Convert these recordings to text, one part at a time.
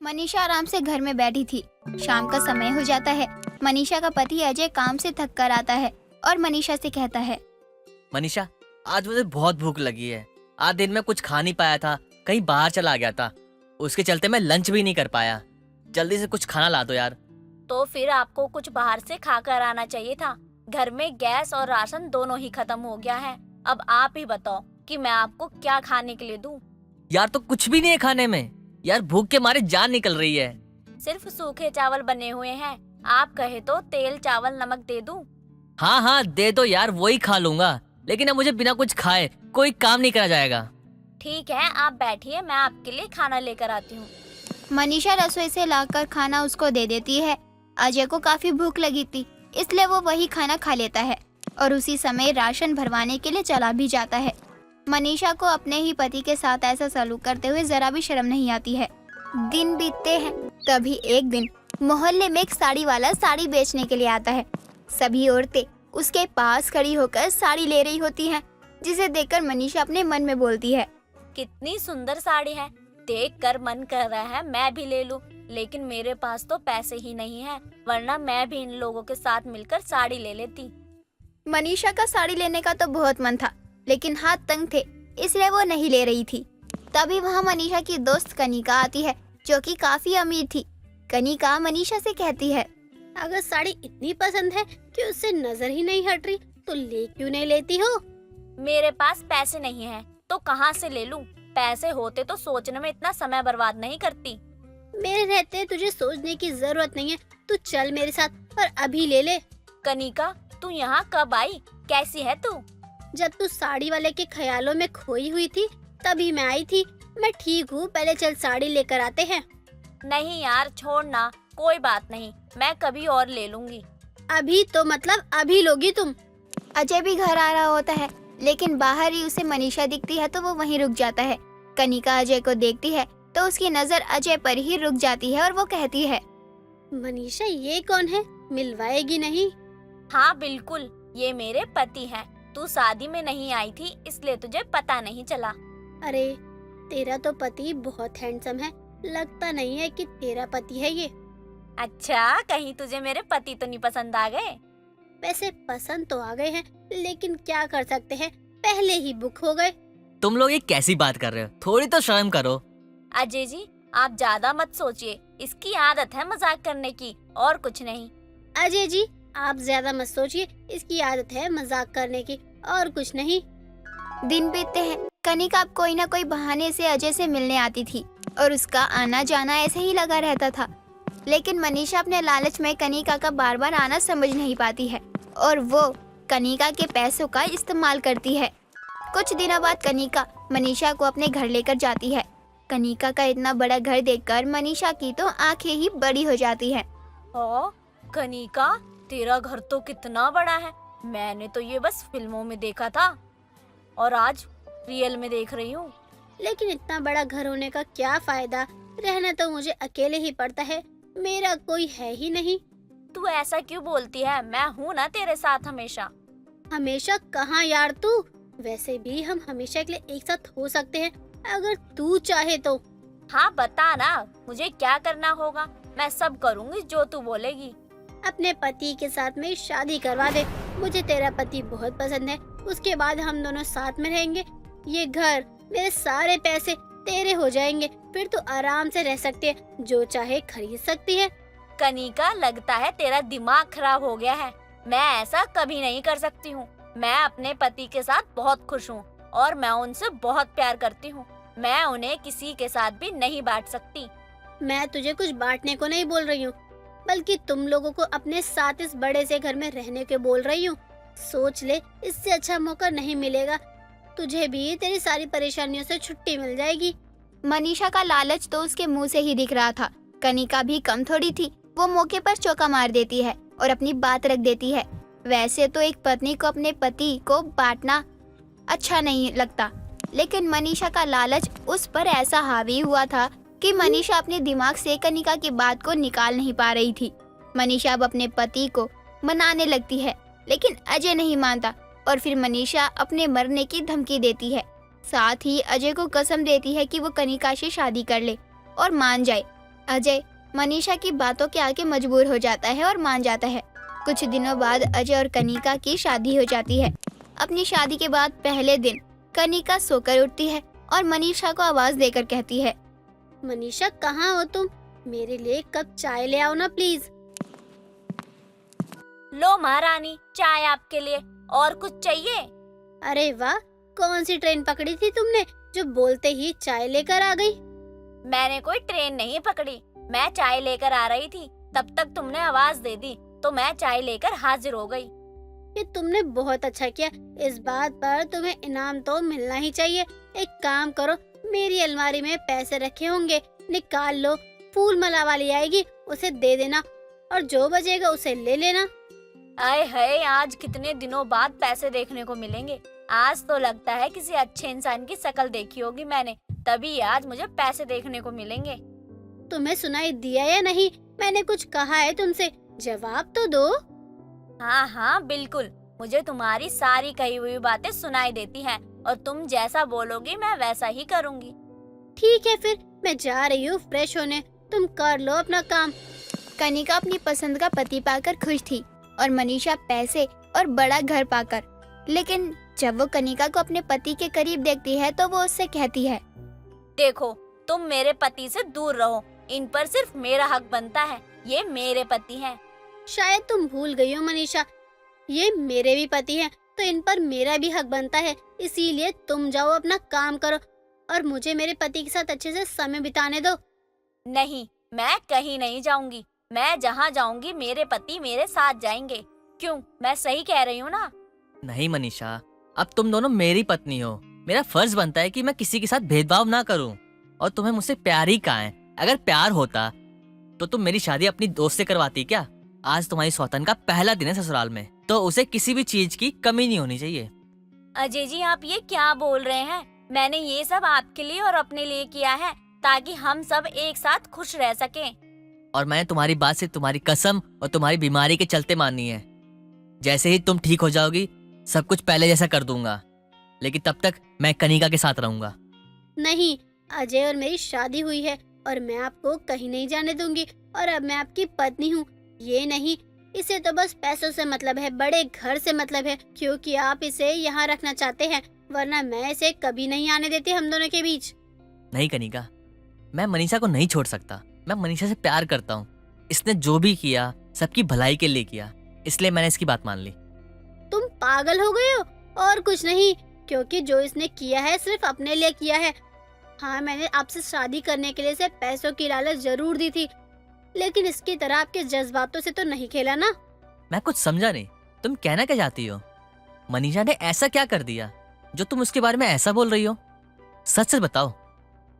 मनीषा आराम से घर में बैठी थी। शाम का समय हो जाता है। मनीषा का पति अजय काम से थक कर आता है और मनीषा से कहता है, मनीषा, आज मुझे बहुत भूख लगी है। आज दिन में कुछ खा नहीं पाया था, कहीं बाहर चला गया था। उसके चलते मैं लंच भी नहीं कर पाया। जल्दी से कुछ खाना ला दो यार। तो फिर आपको कुछ बाहर से खा कर आना चाहिए था। घर में गैस और राशन दोनों ही खत्म हो गया है। अब आप ही बताओ कि मैं आपको क्या खाने के लिए दूं? यार तो कुछ भी नहीं है खाने में। यार भूख के मारे जान निकल रही है। सिर्फ सूखे चावल बने हुए हैं। आप कहे तो तेल चावल नमक दे दूं? हाँ हाँ दे दो यार, वही खा लूंगा। लेकिन अब मुझे बिना कुछ खाए कोई काम नहीं करा जाएगा। ठीक है, आप बैठिए, मैं आपके लिए खाना लेकर आती हूँ। मनीषा रसोई से लाकर खाना उसको दे देती है। अजय को काफी भूख लगी थी, इसलिए वो वही खाना खा लेता है और उसी समय राशन भरवाने के लिए चला भी जाता है। मनीषा को अपने ही पति के साथ ऐसा सलूक करते हुए जरा भी शर्म नहीं आती है। दिन बीतते हैं। तभी एक दिन मोहल्ले में एक साड़ी वाला साड़ी बेचने के लिए आता है। सभी औरतें उसके पास खड़ी होकर साड़ी ले रही होती हैं, जिसे देखकर मनीषा अपने मन में बोलती है, कितनी सुंदर साड़ी है, देखकर मन कर रहा है मैं भी ले लूं। लेकिन मेरे पास तो पैसे ही नहीं है, वरना मैं भी इन लोगों के साथ मिलकर साड़ी ले लेती। मनीषा का साड़ी लेने का तो बहुत मन था, लेकिन हाथ तंग थे, इसलिए वो नहीं ले रही थी। तभी वहाँ मनीषा की दोस्त कनिका आती है, जो कि काफी अमीर थी। कनिका मनीषा से कहती है, अगर साड़ी इतनी पसंद है कि उससे नजर ही नहीं हट रही, तो ले क्यों नहीं लेती हो? मेरे पास पैसे नहीं है तो कहाँ से ले लूं? पैसे होते तो सोचने में इतना समय बर्बाद नहीं करती। मेरे रहते तुझे सोचने की जरूरत नहीं है, तू चल मेरे साथ और अभी ले ले। कनिका, तू यहाँ कब आई? कैसी है तू? जब तू साड़ी वाले के ख्यालों में खोई हुई थी तभी मैं आई थी। मैं ठीक हूँ, पहले चल साड़ी लेकर आते हैं। नहीं यार, छोड़ ना, कोई बात नहीं, मैं कभी और ले लूंगी। अभी तो मतलब अभी लोगी तुम? अजय भी घर आ रहा होता है, लेकिन बाहर ही उसे मनीषा दिखती है तो वो वहीं रुक जाता है। कनिका अजय को देखती है तो उसकी नजर अजय पर ही रुक जाती है और वो कहती है, मनीषा ये कौन है, मिलवाएगी नहीं? हाँ बिल्कुल, ये मेरे पति हैं। तू शादी में नहीं आई थी इसलिए तुझे पता नहीं चला। अरे तेरा तो पति बहुत हैंडसम है, लगता नहीं है कि तेरा पति है ये। अच्छा, कहीं तुझे मेरे पति तो नहीं पसंद आ गए? वैसे पसंद तो आ गए हैं, लेकिन क्या कर सकते हैं, पहले ही बुक हो गए। तुम लोग ये कैसी बात कर रहे हो? थोड़ी तो शर्म करो। अजय जी, आप ज्यादा मत सोचिए, इसकी आदत है मजाक करने की और कुछ नहीं। अजय जी आप ज्यादा मत सोचिए, इसकी आदत है मजाक करने की और कुछ नहीं। दिन बीतते हैं। कनिका अब कोई ना कोई बहाने से अजय से मिलने आती थी और उसका आना जाना ऐसे ही लगा रहता था। लेकिन मनीषा अपने लालच में कनिका का बार बार आना समझ नहीं पाती है और वो कनिका के पैसों का इस्तेमाल करती है। कुछ दिनों बाद कनिका मनीषा को अपने घर लेकर जाती है। कनिका का इतना बड़ा घर देखकर मनीषा की तो आंखें ही बड़ी हो जाती हैं। ओ, कनिका, तेरा घर तो कितना बड़ा है। मैंने तो ये बस फिल्मों में देखा था और आज रियल में देख रही हूँ। लेकिन इतना बड़ा घर होने का क्या फायदा, रहना तो मुझे अकेले ही पड़ता है, मेरा कोई है ही नहीं। तू ऐसा क्यों बोलती है? मैं हूँ ना तेरे साथ हमेशा। हमेशा कहाँ यार तू, वैसे भी हम हमेशा के लिए एक साथ हो सकते हैं अगर तू चाहे तो। हाँ बता ना, मुझे क्या करना होगा? मैं सब करूँगी जो तू बोलेगी। अपने पति के साथ में शादी करवा दे, मुझे तेरा पति बहुत पसंद है। उसके बाद हम दोनों साथ में रहेंगे, ये घर, मेरे सारे पैसे तेरे हो जाएंगे, फिर तू आराम से रह सकती है, जो चाहे खरीद सकती है। कनिका, लगता है तेरा दिमाग खराब हो गया है। मैं ऐसा कभी नहीं कर सकती हूँ। मैं अपने पति के साथ बहुत खुश हूँ और मैं उनसे बहुत प्यार करती हूँ। मैं उन्हें किसी के साथ भी नहीं बांट सकती। मैं तुझे कुछ बांटने को नहीं बोल रही हूँ, बल्कि तुम लोगों को अपने साथ इस बड़े से घर में रहने के बोल रही हूँ। सोच ले, इससे अच्छा मौका नहीं मिलेगा। तुझे भी तेरी सारी परेशानियों से छुट्टी मिल जाएगी। मनीषा का लालच तो उसके मुंह से ही दिख रहा था। कनिका भी कम थोड़ी थी, वो मौके पर चौका मार देती है और अपनी बात रख देती है। वैसे तो एक पत्नी को अपने पति को बांटना अच्छा नहीं लगता, लेकिन मनीषा का लालच उस पर ऐसा हावी हुआ था कि मनीषा अपने दिमाग से कनिका की बात को निकाल नहीं पा रही थी। मनीषा अब अपने पति को मनाने लगती है, लेकिन अजय नहीं मानता और फिर मनीषा अपने मरने की धमकी देती है। साथ ही अजय को कसम देती है कि वो कनिका से शादी कर ले और मान जाए। अजय मनीषा की बातों के आगे मजबूर हो जाता है और मान जाता है। कुछ दिनों बाद अजय और कनिका की शादी हो जाती है। अपनी शादी के बाद पहले दिन कनिका सोकर उठती है और मनीषा को आवाज देकर कहती है, मनीषा कहाँ हो तुम? मेरे लिए एक कप चाय ले आओ ना प्लीज। लो महारानी, चाय आपके लिए। और कुछ चाहिए? अरे वाह, कौन सी ट्रेन पकड़ी थी तुमने जो बोलते ही चाय लेकर आ गई? मैंने कोई ट्रेन नहीं पकड़ी, मैं चाय लेकर आ रही थी, तब तक तुमने आवाज दे दी तो मैं चाय लेकर हाजिर हो गई। ये तुमने बहुत अच्छा किया। इस बात पर तुम्हें इनाम तो मिलना ही चाहिए। एक काम करो, मेरी अलमारी में पैसे रखे होंगे, निकाल लो। फूल माला वाली आएगी, उसे दे देना और जो बचेगा उसे ले लेना। आए हाय, आज कितने दिनों बाद पैसे देखने को मिलेंगे। आज तो लगता है किसी अच्छे इंसान की शक्ल देखी होगी मैंने, तभी आज मुझे पैसे देखने को मिलेंगे। तुम्हें सुनाई दिया या नहीं? मैंने कुछ कहा है तुमसे, जवाब तो दो। हाँ हाँ बिल्कुल, मुझे तुम्हारी सारी कही हुई बातें सुनाई देती हैं और तुम जैसा बोलोगी मैं वैसा ही करूँगी। ठीक है फिर, मैं जा रही हूँ फ्रेश होने, तुम कर लो अपना काम। कनिका अपनी पसंद का पति पाकर खुश थी और मनीषा पैसे और बड़ा घर पाकर। लेकिन जब वो कनिका को अपने पति के करीब देखती है तो वो उससे कहती है, देखो, तुम मेरे पति से दूर रहो, इन पर सिर्फ मेरा हक बनता है। ये मेरे पति हैं। शायद तुम भूल गई हो मनीषा, ये मेरे भी पति हैं, तो इन पर मेरा भी हक बनता है। इसीलिए तुम जाओ अपना काम करो और मुझे मेरे पति के साथ अच्छे से समय बिताने दो। नहीं, मैं कहीं नहीं जाऊंगी। मैं जहाँ जाऊंगी मेरे पति मेरे साथ जाएंगे। क्यों, मैं सही कह रही हूँ ना? नहीं मनीषा, अब तुम दोनों मेरी पत्नी हो। मेरा फर्ज बनता है कि मैं किसी के साथ भेदभाव ना करूं। और तुम्हें मुझसे प्यार ही कहाँ है? अगर प्यार होता तो तुम मेरी शादी अपनी दोस्त से करवाती क्या? आज तुम्हारी सौतन का पहला दिन है ससुराल में, तो उसे किसी भी चीज की कमी नहीं होनी चाहिए। अजय जी, आप ये क्या बोल रहे हैं? मैंने ये सब आपके लिए और अपने लिए किया है ताकि हम सब एक साथ खुश रह सकें। और मैंने तुम्हारी बात सिर्फ तुम्हारी कसम और तुम्हारी बीमारी के चलते माननी है। जैसे ही तुम ठीक हो जाओगी सब कुछ पहले जैसा कर दूंगा, लेकिन तब तक मैं कनिका के साथ रहूंगा। नहीं, अजय और मेरी शादी हुई है और मैं आपको कहीं नहीं जाने दूंगी। और अब मैं आपकी पत्नी हूँ। ये नहीं, इसे तो बस पैसों से मतलब है, बड़े घर से मतलब है, क्योंकि आप इसे यहाँ रखना चाहते हैं, वरना मैं इसे कभी नहीं आने देती हम दोनों के बीच। नहीं कनिका, मैं मनीषा को नहीं छोड़ सकता। मैं मनीषा से प्यार करता हूँ। इसने जो भी किया सबकी भलाई के लिए किया, इसलिए मैंने इसकी बात मान ली। तुम पागल हो गए हो? और कुछ नहीं, क्योंकि जो इसने किया है सिर्फ अपने लिए किया है। हाँ, मैंने आपसे शादी करने के लिए से पैसों की लालच जरूर दी थी, लेकिन इसकी तरह आपके जज्बातों से तो नहीं खेला ना। मैं कुछ समझा नहीं, तुम कहना क्या चाहती हो? मनीषा ने ऐसा क्या कर दिया जो तुम उसके बारे में ऐसा बोल रही हो? सच सच बताओ।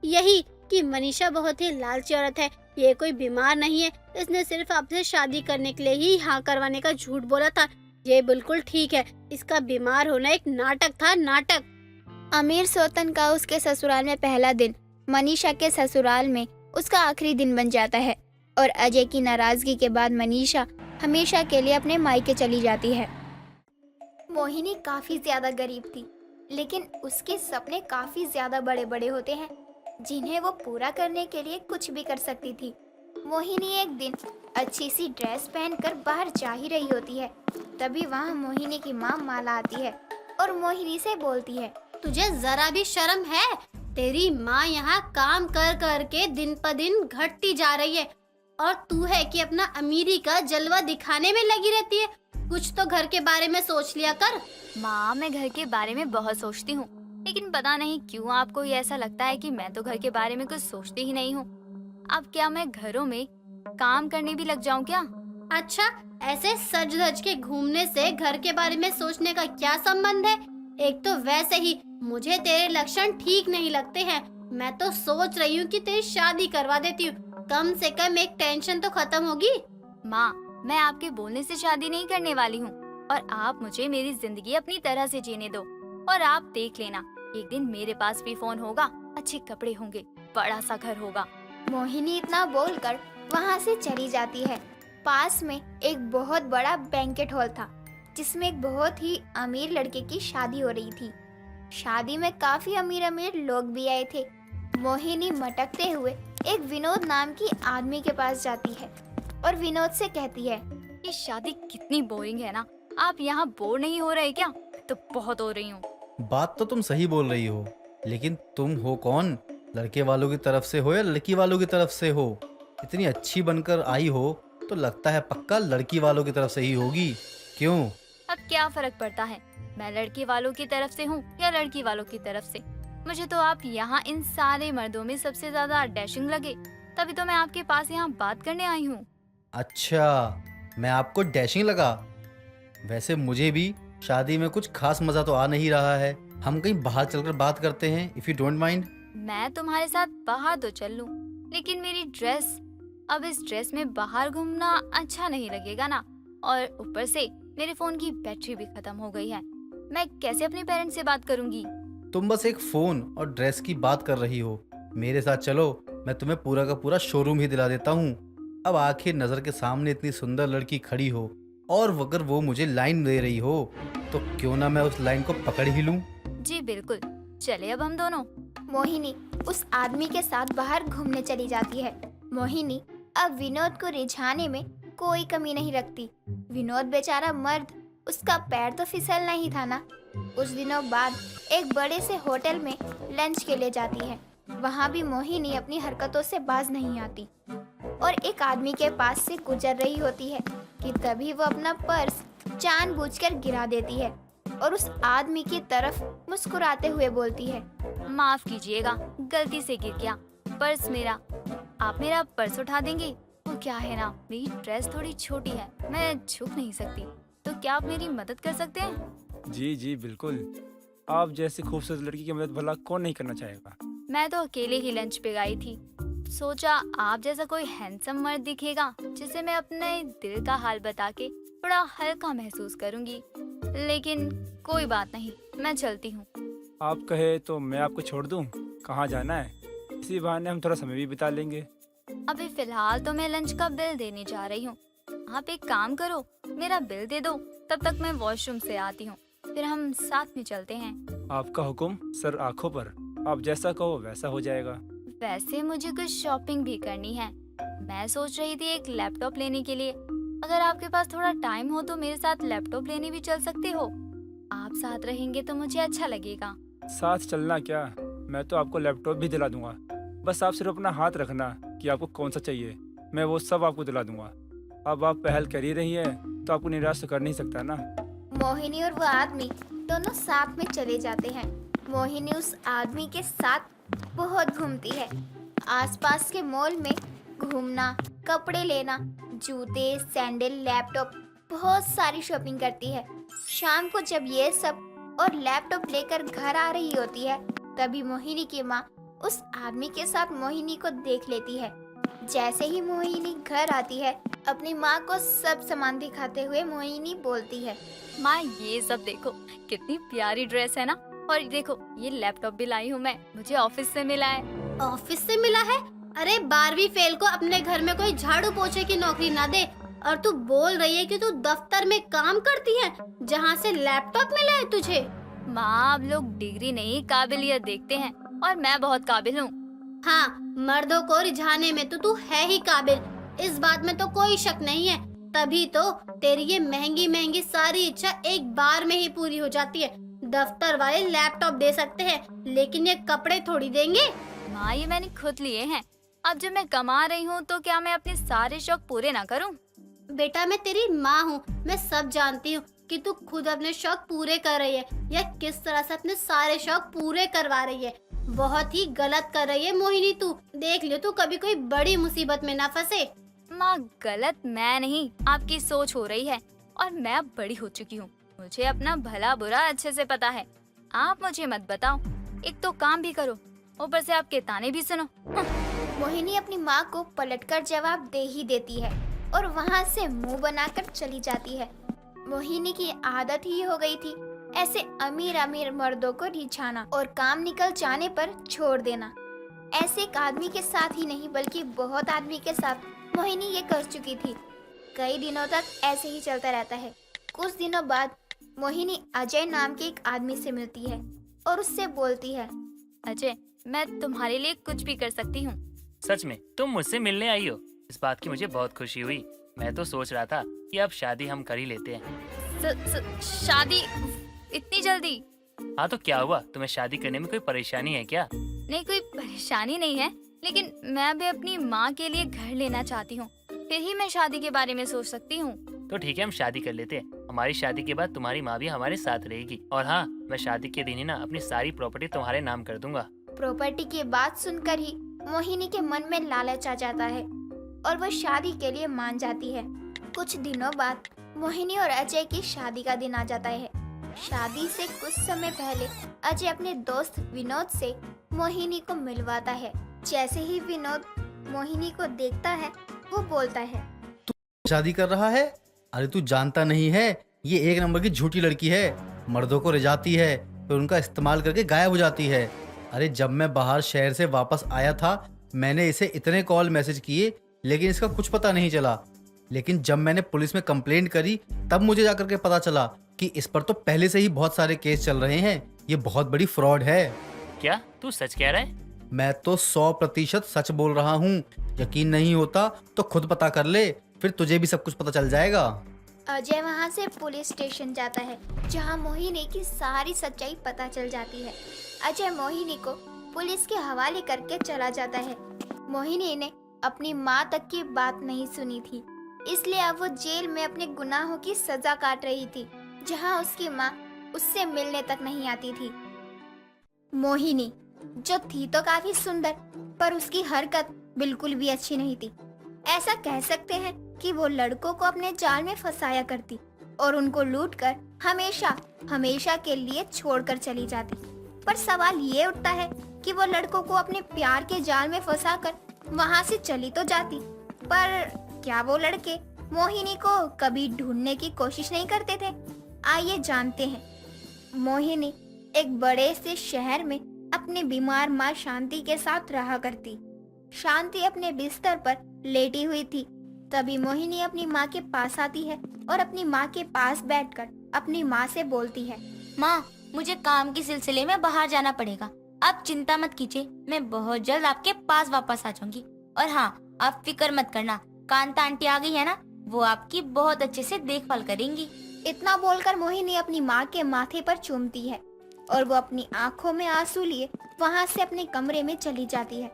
यही कि मनीषा बहुत ही लालची औरत है। ये कोई बीमार नहीं है। इसने सिर्फ आपसे शादी करने के लिए ही हाँ करवाने का झूठ बोला था। ये बिल्कुल ठीक है। इसका बीमार होना एक नाटक था, नाटक। अमीर सौतन का उसके ससुराल में पहला दिन मनीषा के ससुराल में उसका आखिरी दिन बन जाता है और अजय की नाराजगी के बाद मनीषा हमेशा के लिए अपने मायके चली जाती है। मोहिनी काफी ज्यादा गरीब थी, लेकिन उसके सपने काफी ज्यादा बड़े बड़े होते हैं जिन्हें वो पूरा करने के लिए कुछ भी कर सकती थी। मोहिनी एक दिन अच्छी सी ड्रेस पहनकर बाहर जा ही रही होती है, तभी वहाँ मोहिनी की माँ माला आती है और मोहिनी से बोलती है, तुझे जरा भी शर्म है? तेरी माँ यहाँ काम कर कर के दिन पर दिन घटती जा रही है और तू है कि अपना अमीरी का जलवा दिखाने में लगी रहती है। कुछ तो घर के बारे में सोच लिया कर। माँ, मैं घर के बारे में बहुत सोचती हूँ, लेकिन पता नहीं क्यों आपको ये ऐसा लगता है कि मैं तो घर के बारे में कुछ सोचती ही नहीं हूँ। अब क्या मैं घरों में काम करने भी लग जाऊँ क्या? अच्छा, ऐसे सज धज के घूमने से घर के बारे में सोचने का क्या संबंध है? एक तो वैसे ही मुझे तेरे लक्षण ठीक नहीं लगते हैं। मैं तो सोच रही हूँ कि तेरी शादी करवा देती हूँ, कम से कम एक टेंशन तो खत्म होगी। माँ, मैं आपके बोलने से शादी नहीं करने वाली हूँ और आप मुझे मेरी जिंदगी अपनी तरह से जीने दो। और आप देख लेना, एक दिन मेरे पास भी फोन होगा, अच्छे कपड़े होंगे, बड़ा सा घर होगा। मोहिनी इतना बोलकर वहाँ से चली जाती है। पास में एक बहुत बड़ा बैंकेट हॉल था जिसमें एक बहुत ही अमीर लड़के की शादी हो रही थी। शादी में काफी अमीर अमीर लोग भी आए थे। मोहिनी मटकते हुए एक विनोद नाम की आदमी के पास जाती है और विनोद से कहती है, ये शादी कितनी बोरिंग है ना। आप यहाँ बोर नहीं हो रहे क्या? तो बहुत हो रही हूँ। बात तो तुम सही बोल रही हो, लेकिन तुम हो कौन? लड़के वालों की तरफ से हो या लड़की वालों की तरफ से हो? इतनी अच्छी बनकर आई हो तो लगता है पक्का लड़की वालों की तरफ से ही होगी। क्यों? अब क्या फर्क पड़ता है, मैं लड़के वालों की तरफ से हूँ या लड़की वालों की तरफ से? मुझे तो आप यहाँ इन सारे मर्दों में सबसे ज्यादा डैशिंग लगे, तभी तो मैं आपके पास यहाँ बात करने आई हूँ। अच्छा, मैं आपको डैशिंग लगा? वैसे मुझे भी शादी में कुछ खास मजा तो आ नहीं रहा है। हम कहीं बाहर चलकर बात करते हैं, इफ यू डोंट माइंड। मैं तुम्हारे साथ बाहर तो चल लूं, लेकिन मेरी ड्रेस, अब इस ड्रेस में बाहर घूमना अच्छा नहीं लगेगा ना। और ऊपर से मेरे फोन की बैटरी भी खत्म हो गई है। मैं कैसे अपने पेरेंट्स से बात करूंगी? तुम बस एक फोन और ड्रेस की बात कर रही हो। मेरे साथ चलो, मैं तुम्हें पूरा का पूरा शोरूम ही दिला देता हूँ। अब आखिर नजर के सामने इतनी सुंदर लड़की खड़ी हो और अगर वो मुझे लाइन दे रही हो तो क्यों ना मैं उस लाइन को पकड़ ही लूं। जी बिल्कुल, चले अब हम दोनों। मोहिनी उस आदमी के साथ बाहर घूमने चली जाती है। मोहिनी अब विनोद को रिझाने में कोई कमी नहीं रखती। विनोद बेचारा मर्द, उसका पैर तो फिसलना ही था ना। कुछ दिनों बाद एक बड़े से होटल में लंच के लिए जाती है। वहाँ भी मोहिनी अपनी हरकतों से बाज नहीं आती और एक आदमी के पास से गुजर रही होती है कि तभी वो अपना पर्स जानबूझकर गिरा देती है और उस आदमी की तरफ मुस्कुराते हुए बोलती है, माफ कीजिएगा, गलती से गिर गया पर्स मेरा। आप मेरा पर्स उठा देंगे? वो क्या है ना, मेरी ड्रेस थोड़ी छोटी है, मैं झुक नहीं सकती, तो क्या आप मेरी मदद कर सकते हैं? जी जी बिल्कुल, आप जैसी खूबसूरत लड़की की मदद भला कौन नहीं करना चाहेगा। मैं तो अकेले ही लंच पे गई थी, सोचा आप जैसा कोई हैंडसम मर्द दिखेगा जिसे मैं अपने दिल का हाल बता के थोड़ा हल्का महसूस करूंगी। लेकिन कोई बात नहीं, मैं चलती हूँ। आप कहे तो मैं आपको छोड़ दूं? कहाँ जाना है? इसी बहाने हम थोड़ा समय भी बिता लेंगे। अभी फिलहाल तो मैं लंच का बिल देने जा रही हूँ। आप एक काम करो, मेरा बिल दे दो, तब तक मैं वॉशरूम से आती हूँ, फिर हम साथ में चलते हैं। आपका हुक्म सर आंखों पर, आप जैसा कहो वैसा हो जाएगा। वैसे मुझे कुछ शॉपिंग भी करनी है। मैं सोच रही थी एक लैपटॉप लेने के लिए। अगर आपके पास थोड़ा टाइम हो तो मेरे साथ लैपटॉप लेने भी चल सकते हो। आप साथ रहेंगे तो मुझे अच्छा लगेगा। साथ चलना क्या, मैं तो आपको लैपटॉप भी दिला दूंगा। बस आप सिर्फ अपना हाथ रखना कि आपको कौन सा चाहिए, मैं वो सब आपको दिला दूंगा। अब आप पहल कर ही रही है तो आपको निराश तो कर नहीं सकता ना। मोहिनी और वो आदमी दोनों साथ में चले जाते हैं। मोहिनी उस आदमी के साथ बहुत घूमती है। आसपास के मॉल में घूमना, कपड़े लेना, जूते, सैंडल, लैपटॉप, बहुत सारी शॉपिंग करती है। शाम को जब ये सब और लैपटॉप लेकर घर आ रही होती है, तभी मोहिनी की माँ उस आदमी के साथ मोहिनी को देख लेती है। जैसे ही मोहिनी घर आती है, अपनी माँ को सब सामान दिखाते हुए मोहिनी बोलती है, माँ ये सब देखो, कितनी प्यारी ड्रेस है ना। और देखो ये लैपटॉप भी लाई हूँ मैं, मुझे ऑफिस से मिला है। ऑफिस से मिला है? अरे 12वीं फेल को अपने घर में कोई झाड़ू पोछे की नौकरी ना दे, और तू बोल रही है कि तू दफ्तर में काम करती है जहाँ से लैपटॉप मिला है तुझे। माँ अब लोग डिग्री नहीं काबिलियत देखते हैं, और मैं बहुत काबिल हूँ। हाँ, मर्दों को रिझाने में तो तू है ही काबिल, इस बात में तो कोई शक नहीं है। तभी तो तेरी ये महंगी महंगी सारी इच्छा एक बार में ही पूरी हो जाती है। दफ्तर वाले लैपटॉप दे सकते हैं, लेकिन ये कपड़े थोड़ी देंगे। माँ ये मैंने खुद लिए हैं। अब जब मैं कमा रही हूँ तो क्या मैं अपने सारे शौक पूरे ना करूँ? बेटा मैं तेरी माँ हूँ, मैं सब जानती हूँ कि तू खुद अपने शौक पूरे कर रही है या किस तरह से अपने सारे शौक पूरे करवा रही है। बहुत ही गलत कर रही है मोहिनी तू। देख लियो तू कभी कोई बड़ी मुसीबत में ना फंसे। माँ गलत मैं नहीं, आपकी सोच हो रही है, और मैं अब बड़ी हो चुकी हूँ। मुझे अपना भला बुरा अच्छे से पता है। आप मुझे मत बताओ, एक तो काम भी करो, ऊपर से आपके ताने भी सुनो। मोहिनी अपनी माँ को पलटकर जवाब दे ही देती है और वहाँ से मुंह बनाकर चली जाती है। मोहिनी की आदत ही हो गई थी ऐसे अमीर अमीर मर्दों को रिझाना और काम निकल जाने पर छोड़ देना। ऐसे एक आदमी के साथ ही नहीं बल्कि बहुत आदमी के साथ मोहिनी ये कर चुकी थी। कई दिनों तक ऐसे ही चलता रहता है। कुछ दिनों बाद मोहिनी अजय नाम के एक आदमी से मिलती है और उससे बोलती है, अजय मैं तुम्हारे लिए कुछ भी कर सकती हूँ। सच में तुम मुझसे मिलने आई हो, इस बात की मुझे बहुत खुशी हुई। मैं तो सोच रहा था कि अब शादी हम कर ही लेते हैं। शादी इतनी जल्दी? हाँ तो क्या हुआ, तुम्हें शादी करने में कोई परेशानी है क्या? नहीं, कोई परेशानी नहीं है, लेकिन मैं अभी अपनी माँ के लिए घर लेना चाहती हूँ, फिर ही मैं शादी के बारे में सोच सकती हूँ। तो ठीक है, हम शादी कर लेते हैं। हमारी शादी के बाद तुम्हारी माँ भी हमारे साथ रहेगी। और हाँ, मैं शादी के दिन ही ना अपनी सारी प्रॉपर्टी तुम्हारे नाम कर दूंगा। प्रॉपर्टी की बात सुनकर ही मोहिनी के मन में लालच आ जाता है और वो शादी के लिए मान जाती है। कुछ दिनों बाद मोहिनी और अजय की शादी का दिन आ जाता है। शादी से कुछ समय पहले अजय अपने दोस्त विनोद से मोहिनी को मिलवाता है। जैसे ही विनोद मोहिनी को देखता है वो बोलता है, शादी कर रहा है? अरे तू जानता नहीं है, ये एक नंबर की झूठी लड़की है। मर्दों को रिझाती है, फिर उनका इस्तेमाल करके गायब हो जाती है। अरे जब मैं बाहर शहर से वापस आया था, मैंने इसे इतने कॉल मैसेज किए, लेकिन इसका कुछ पता नहीं चला। लेकिन जब मैंने पुलिस में कंप्लेंट करी, तब मुझे जाकर के पता चला कि इस पर तो पहले से ही बहुत सारे केस चल रहे हैं। ये बहुत बड़ी फ्रॉड है। क्या तू सच कह रहा है? मैं तो 100% सच बोल रहा हूँ। यकीन नहीं होता तो खुद पता कर ले, फिर तुझे भी सब कुछ पता चल जाएगा। अजय वहाँ से पुलिस स्टेशन जाता है जहाँ मोहिनी की सारी सच्चाई पता चल जाती है। अजय मोहिनी को पुलिस के हवाले करके चला जाता है। मोहिनी ने अपनी माँ तक की बात नहीं सुनी थी, इसलिए अब वो जेल में अपने गुनाहों की सजा काट रही थी, जहाँ उसकी माँ उससे मिलने तक नहीं आती थी। मोहिनी जो थी तो काफी सुंदर, पर उसकी हरकत बिल्कुल भी अच्छी नहीं थी। ऐसा कह सकते हैं कि वो लड़कों को अपने जाल में फंसाया करती और उनको लूटकर हमेशा हमेशा के लिए छोड़कर चली जाती। पर सवाल ये उठता है कि वो लड़कों को अपने प्यार के जाल में फंसाकर वहाँ से चली तो जाती, पर क्या वो लड़के मोहिनी को कभी ढूंढने की कोशिश नहीं करते थे? आइए जानते हैं। मोहिनी एक बड़े से शहर में अपने बीमार माँ शांति के साथ रहा करती। शांति अपने बिस्तर पर लेटी हुई थी। तभी मोहिनी अपनी माँ के पास आती है और अपनी माँ के पास बैठकर अपनी माँ से बोलती है, माँ, मुझे काम के सिलसिले में बाहर जाना पड़ेगा। आप चिंता मत कीजिए, मैं बहुत जल्द आपके पास वापस आ जाऊंगी। और हाँ, आप फिक्र मत करना, कांता आंटी आ गई है ना, वो आपकी बहुत अच्छे से देखभाल करेंगी। इतना बोलकर मोहिनी अपनी माँ के माथे पर चूमती है और वो अपनी आंखों में आंसू लिए वहाँ से अपने कमरे में चली जाती है।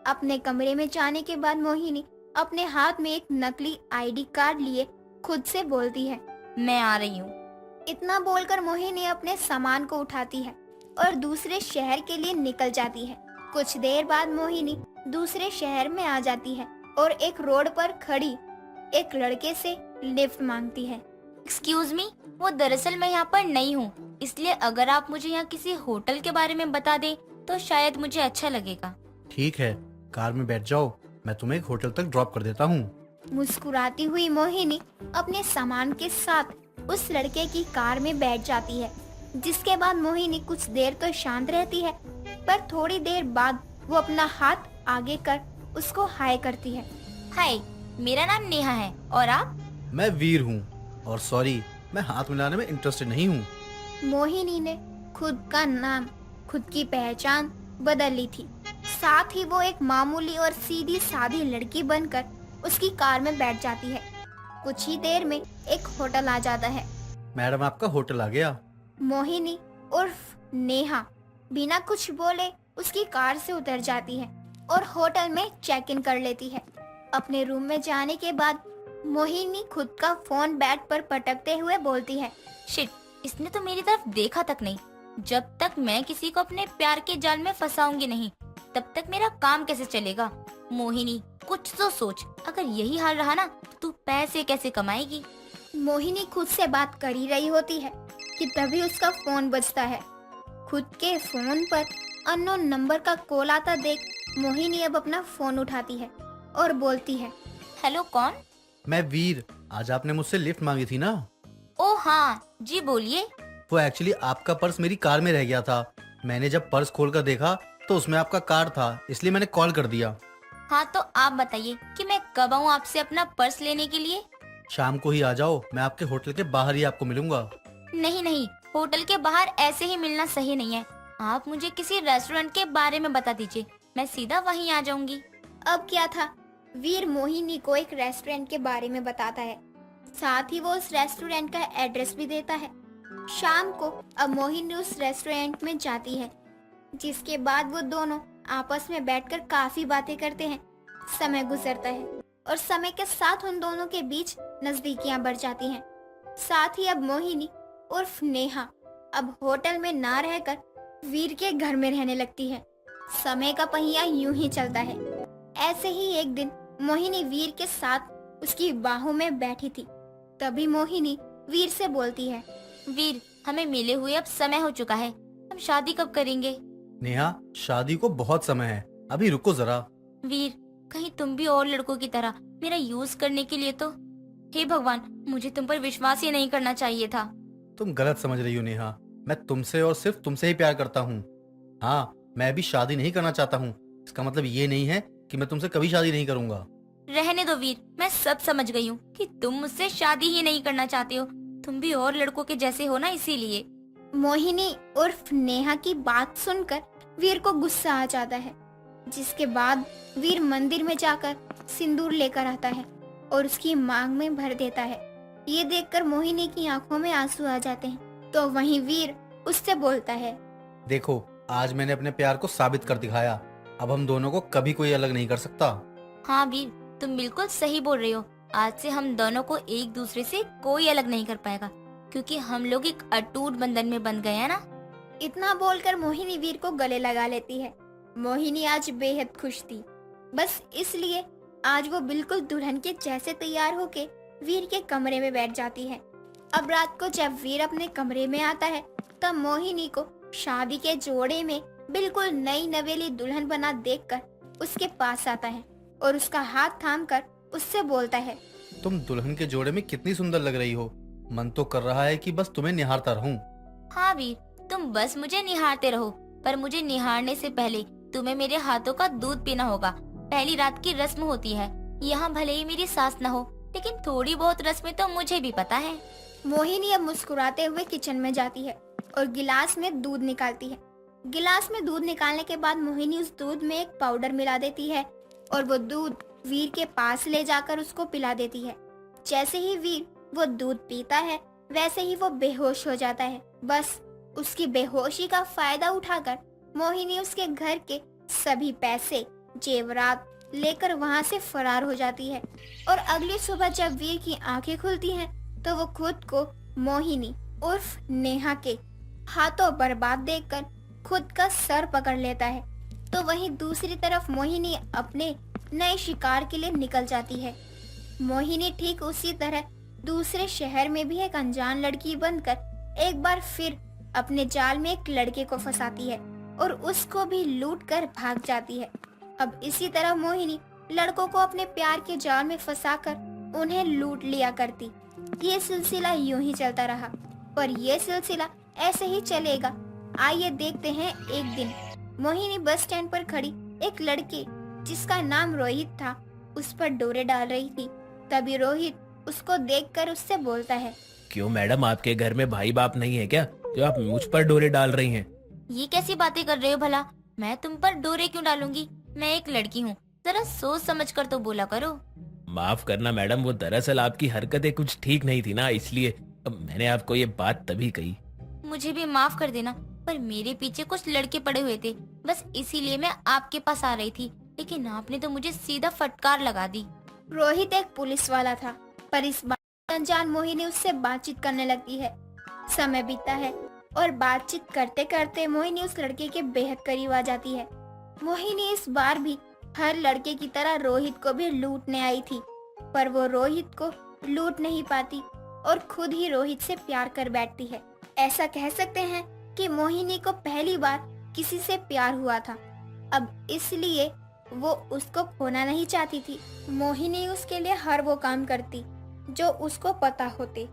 अपने कमरे में जाने के बाद मोहिनी अपने हाथ में एक नकली आईडी कार्ड लिए खुद से बोलती है, मैं आ रही हूँ। इतना बोलकर मोहिनी अपने सामान को उठाती है और दूसरे शहर के लिए निकल जाती है। कुछ देर बाद मोहिनी दूसरे शहर में आ जाती है और एक रोड पर खड़ी एक लड़के से लिफ्ट मांगती है। एक्सक्यूज मी, वो दरअसल मैं यहाँ पर नई हूँ, इसलिए अगर आप मुझे यहाँ किसी होटल के बारे में बता दें तो शायद मुझे अच्छा लगेगा। ठीक है, कार में बैठ जाओ, मैं तुम्हें एक होटल तक ड्रॉप कर देता हूँ। मुस्कुराती हुई मोहिनी अपने सामान के साथ उस लड़के की कार में बैठ जाती है। जिसके बाद मोहिनी कुछ देर तो शांत रहती है, पर थोड़ी देर बाद वो अपना हाथ आगे कर उसको हाय करती है। हाय, मेरा नाम नेहा है, और आप? मैं वीर हूँ, और सॉरी, मैं हाथ मिलाने में इंटरेस्टेड नहीं हूँ। मोहिनी ने खुद का नाम, खुद की पहचान बदल ली थी। साथ ही वो एक मामूली और सीधी सादी लड़की बनकर उसकी कार में बैठ जाती है। कुछ ही देर में एक होटल आ जाता है। मैडम, आपका होटल आ गया। मोहिनी उर्फ नेहा बिना कुछ बोले उसकी कार से उतर जाती है और होटल में चेक इन कर लेती है। अपने रूम में जाने के बाद मोहिनी खुद का फोन बेड पर पटकते हुए बोलती है, शिट, इसने तो मेरी तरफ देखा तक नहीं। जब तक मैं किसी को अपने प्यार के जाल में फंसाऊंगी नहीं, तब तक मेरा काम कैसे चलेगा? मोहिनी, कुछ तो सोच, अगर यही हाल रहा ना तो तू पैसे कैसे कमाएगी? मोहिनी खुद से बात कर ही रही होती है कि तभी उसका फोन बजता है। खुद के फोन पर अननोन नंबर का कॉल आता देख मोहिनी अब अपना फोन उठाती है और बोलती है, हेलो, कौन? मैं वीर, आज आपने मुझसे लिफ्ट मांगी थी ना? ओ हाँ जी, बोलिए। वो एक्चुअली आपका पर्स मेरी कार में रह गया था। मैंने जब पर्स खोलकर देखा तो उसमें आपका कार्ड था, इसलिए मैंने कॉल कर दिया। हाँ, तो आप बताइए कि मैं कब आऊँ आपसे अपना पर्स लेने के लिए? शाम को ही आ जाओ, मैं आपके होटल के बाहर ही आपको मिलूंगा। नहीं नहीं, होटल के बाहर ऐसे ही मिलना सही नहीं है। आप मुझे किसी रेस्टोरेंट के बारे में बता दीजिए, मैं सीधा वहीं आ जाऊंगी। अब क्या था, वीर मोहिनी को एक रेस्टोरेंट के बारे में बताता है, साथ ही वो उस रेस्टोरेंट का एड्रेस भी देता है। शाम को अब मोहिनी उस रेस्टोरेंट में जाती है, जिसके बाद वो दोनों आपस में बैठकर काफी बातें करते हैं। समय गुजरता है और समय के साथ उन दोनों के बीच नजदीकियां बढ़ जाती हैं। साथ ही अब मोहिनी उर्फ नेहा अब होटल में ना रहकर वीर के घर में रहने लगती है। समय का पहिया यूं ही चलता है। ऐसे ही एक दिन मोहिनी वीर के साथ उसकी बाहों में बैठी थी। तभी मोहिनी वीर से बोलती है, वीर, हमें मिले हुए अब समय हो चुका है, हम शादी कब करेंगे? नेहा, शादी को बहुत समय है, अभी रुको जरा। वीर, कहीं तुम भी और लड़कों की तरह मेरा यूज करने के लिए तो। हे भगवान, मुझे तुम पर विश्वास ही नहीं करना चाहिए था। तुम गलत समझ रही हो नेहा, मैं तुमसे और सिर्फ तुमसे ही प्यार करता हूँ। हाँ, मैं अभी शादी नहीं करना चाहता हूँ, इसका मतलब ये नहीं है कि मैं तुमसे कभी शादी नहीं करूंगा। रहने दो वीर, मैं सब समझ गई हूँ कि तुम मुझसे शादी ही नहीं करना चाहते हो। तुम भी और लड़कों के जैसे हो ना, इसीलिए। मोहिनी उर्फ नेहा की बात सुनकर वीर को गुस्सा आ जाता है, जिसके बाद वीर मंदिर में जाकर सिंदूर लेकर आता है और उसकी मांग में भर देता है। ये देखकर मोहिनी की आंखों में आंसू आ जाते हैं। तो वहीं वीर उससे बोलता है, देखो, आज मैंने अपने प्यार को साबित कर दिखाया, अब हम दोनों को कभी कोई अलग नहीं कर सकता। हाँ वीर, तुम बिल्कुल सही बोल रहे हो। आज से हम दोनों को एक दूसरे से कोई अलग नहीं कर पाएगा, क्योंकि हम लोग एक अटूट बंधन में बंध गए हैं ना। इतना बोलकर मोहिनी वीर को गले लगा लेती है। मोहिनी आज बेहद खुश थी, बस इसलिए आज वो बिल्कुल दुल्हन के जैसे तैयार होके वीर के कमरे में बैठ जाती है। अब रात को जब वीर अपने कमरे में आता है, तब मोहिनी को शादी के जोड़े में बिल्कुल नई नवेली दुल्हन बना देखकर उसके पास आता है और उसका हाथ थामकर उससे बोलता है, तुम दुल्हन के जोड़े में कितनी सुंदर लग रही हो, मन तो कर रहा है कि बस तुम्हें निहारता रहूं। हाँ वीर, तुम बस मुझे निहारते रहो, पर मुझे निहारने से पहले तुम्हें मेरे हाथों का दूध पीना होगा। पहली रात की रस्म होती है, यहाँ भले ही मेरी सास न हो, लेकिन थोड़ी बहुत रस्में तो मुझे भी पता है। मोहिनी अब मुस्कुराते हुए किचन में जाती है और गिलास में दूध निकालती है। गिलास में दूध निकालने के बाद मोहिनी उस दूध में एक पाउडर मिला देती है और वो दूध वीर के पास ले जाकर उसको पिला देती है। जैसे ही वीर वो दूध पीता है, वैसे ही वो बेहोश हो जाता है। बस उसकी बेहोशी का फायदा उठाकर मोहिनी उसके घर के सभी पैसे, जेवरात लेकर वहाँ से फरार हो जाती है। और अगली सुबह जब वीर की आंखें खुलती हैं, तो वो खुद को मोहिनी उर्फ नेहा के हाथों बर्बाद देखकर खुद का सर पकड़ लेता है। तो वहीं दूसरी तरफ मोहिनी अपने नए शिकार के लिए निकल जाती है। मोहिनी ठीक उसी तरह दूसरे शहर में भी एक अनजान लड़की बनकर एक बार फिर अपने जाल में एक लड़के को फंसाती है और उसको भी लूट कर भाग जाती है। अब इसी तरह मोहिनी लड़कों को अपने प्यार के जाल में फंसाकर उन्हें लूट लिया करती। ये सिलसिला यूं ही चलता रहा, पर ये सिलसिला ऐसे ही चलेगा। आइए देखते हैं एक दिन मोहिनी बस स्टैंड पर खड़ी एक लड़के जिसका नाम रोहित था उस पर डोरे डाल रही थी। तभी रोहित उसको देखकर उससे बोलता है, क्यों मैडम, आपके घर में भाई बाप नहीं है क्या जो आप मुझ पर डोरे डाल रही हैं? ये कैसी बातें कर रहे हो भला? मैं तुम पर डोरे क्यों डालूंगी? मैं एक लड़की हूँ, जरा सोच समझ कर तो बोला करो। माफ करना मैडम, वो दरअसल आपकी हरकतें कुछ ठीक नहीं थी ना, इसलिए मैंने आपको ये बात तभी कही। मुझे भी माफ कर देना, पर मेरे पीछे कुछ लड़के पड़े हुए थे, बस इसीलिए मैं आपके पास आ रही थी, लेकिन आपने तो मुझे सीधा फटकार लगा दी। रोहित एक पुलिस वाला था, पर इस बात अनजान मोहिनी उससे बातचीत करने लगती है। समय बीतता है और बातचीत करते करते मोहिनी उस लड़के के बेहद करीब आ जाती है। मोहिनी इस बार भी हर लड़के की तरह रोहित को भी लूटने आई थी, पर वो रोहित को लूट नहीं पाती और खुद ही रोहित से प्यार कर बैठती है। ऐसा कह सकते हैं कि मोहिनी को पहली बार किसी से प्यार हुआ था। अब इसलिए वो उसको खोना नहीं चाहती थी। मोहिनी उसके लिए हर वो काम करती जो उसको पता होते।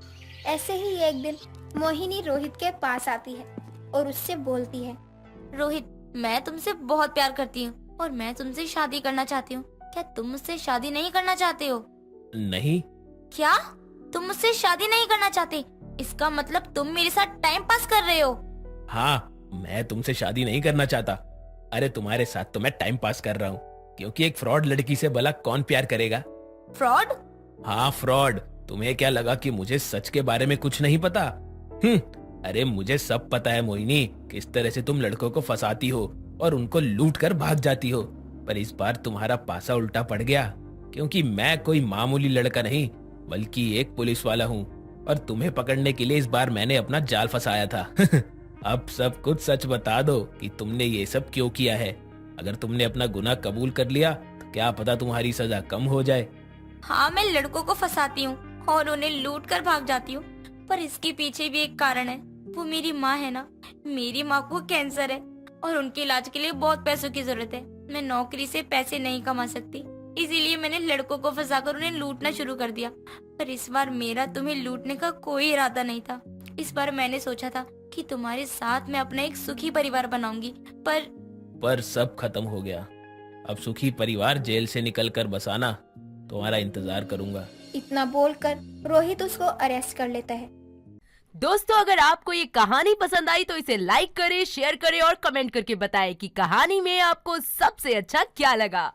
ऐसे ही एक दिन मोहिनी रोहित के पास आती है और उससे बोलती है, रोहित, मैं तुमसे बहुत प्यार करती हूँ और मैं तुमसे शादी करना चाहती हूँ। क्या तुम मुझसे शादी नहीं करना चाहते हो? नहीं। क्या तुम मुझसे शादी नहीं करना चाहते? इसका मतलब तुम मेरे साथ टाइम पास कर रहे हो? हाँ, मैं तुमसे शादी नहीं करना चाहता। अरे तुम्हारे साथ तो मैं टाइम पास कर रहा हूँ, क्योंकि एक फ्रॉड लड़की से भला कौन प्यार करेगा। फ्रॉड? हाँ फ्रॉड। तुम्हें क्या लगा कि मुझे सच के बारे में कुछ नहीं पता? अरे मुझे सब पता है मोहिनी, किस तरह से तुम लड़कों को फंसाती हो और उनको लूट कर भाग जाती हो। पर इस बार तुम्हारा पासा उल्टा पड़ गया, क्योंकि मैं कोई मामूली लड़का नहीं बल्कि एक पुलिस वाला हूँ, और तुम्हें पकड़ने के लिए इस बार मैंने अपना जाल फंसाया था। अब सब कुछ सच बता दो कि तुमने ये सब क्यों किया है। अगर तुमने अपना गुनाह कबूल कर लिया तो क्या पता तुम्हारी सजा कम हो जाए। हाँ, मैं लड़कों को फंसाती हूँ और उन्हें लूट कर भाग जाती हूँ, पर इसके पीछे भी एक कारण है। वो मेरी माँ है ना, मेरी माँ को कैंसर है और उनके इलाज के लिए बहुत पैसों की जरूरत है। मैं नौकरी से पैसे नहीं कमा सकती, इसीलिए मैंने लड़कों को फंसाकर उन्हें लूटना शुरू कर दिया। पर इस बार मेरा तुम्हें लूटने का कोई इरादा नहीं था। इस बार मैंने सोचा था कि तुम्हारे साथ मैं अपना एक सुखी परिवार बनाऊंगी, पर सब खत्म हो गया। अब सुखी परिवार जेल से निकलकर बसाना तुम्हारा इंतजार करूंगा। इतना बोलकर रोहित उसको अरेस्ट कर लेता है। दोस्तों, अगर आपको ये कहानी पसंद आई तो इसे लाइक करें, शेयर करें और कमेंट करके बताएं कि कहानी में आपको सबसे अच्छा क्या लगा।